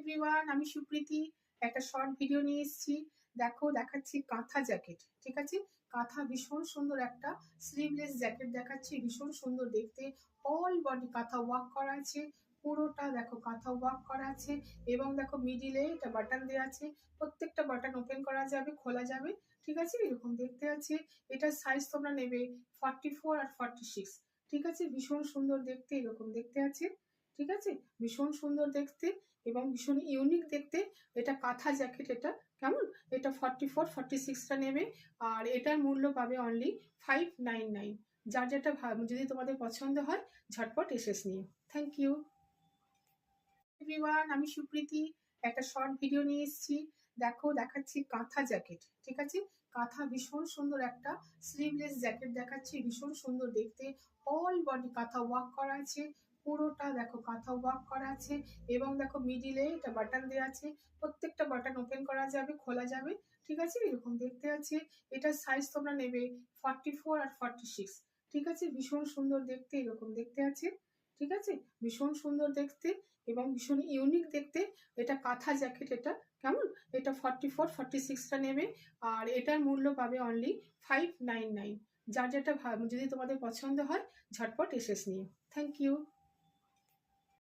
Everyone, আমি সুপ্রীতি একটা short video নিয়ে এসেছি। দেখাচ্ছি কাঁথা জ্যাকেট। ঠিক আছে, কাঁথা ভীষণ সুন্দর একটা স্লিভলেস জ্যাকেট দেখাচ্ছি, ভীষণ সুন্দর দেখতে। অল বডি কাঁথা ওয়ার্ক করা আছে, পুরোটা দেখো কাঁথা ওয়ার্ক করা আছে। এবং দেখো মিডিলে এটা বাটন দেওয়া আছে, প্রত্যেকটা বাটন ওপেন করা যাবে, খোলা যাবে। ঠিক আছে, এরকম দেখতে আছে। এটার সাইজ তোমরা নেবে 44 আর 46। ঠিক আছে, ভীষণ সুন্দর দেখতে, এরকম দেখতে আছে। ঠিক আছে, ভীষণ সুন্দর দেখতে এবং ভীষণ ইউনিক দেখতে। এটা কাঁথা জ্যাকেট, এটা কেমন, এটা 44-46টা নেবে। আর এটার মূল্য পাবে অনলি 599। যার যেটা যদি তোমাদের পছন্দ হয় ঝটপট এসেস নিয়ে। থ্যাংক ইউ এভরিওয়ান, আমি সুপ্রীতি একটা শর্ট ভিডিও নিয়ে এসেছি। দেখাচ্ছি কাঁথা জ্যাকেট। ঠিক আছে, কাঁথা ভীষণ সুন্দর একটা স্লিভলেস জ্যাকেট দেখাচ্ছি, ভীষণ সুন্দর দেখতে। অল বডি কাঁথা ওয়ার্ক করা আছে, পুরোটা দেখো কাঁথা ওয়ার্ক করা আছে। এবং দেখো মিডিলে এটা বাটন দেওয়া আছে, প্রত্যেকটা বাটন ওপেন করা যাবে, খোলা যাবে। ঠিক আছে, এরকম দেখতে আছে। এটার সাইজ তোমরা নেবে 44 আর 46। ঠিক আছে, ভীষণ সুন্দর দেখতে, এরকম দেখতে আছে। ঠিক আছে, ভীষণ সুন্দর দেখতে এবং ভীষণ ইউনিক দেখতে। এটা কাঁথা জ্যাকেট, এটা কেমন, এটা 44-46টা নেবে। আর এটার মূল্য পাবে অনলি 599। যার যেটা যদি তোমাদের পছন্দ হয় ঝটপট এসেস নিয়ে। Thank you.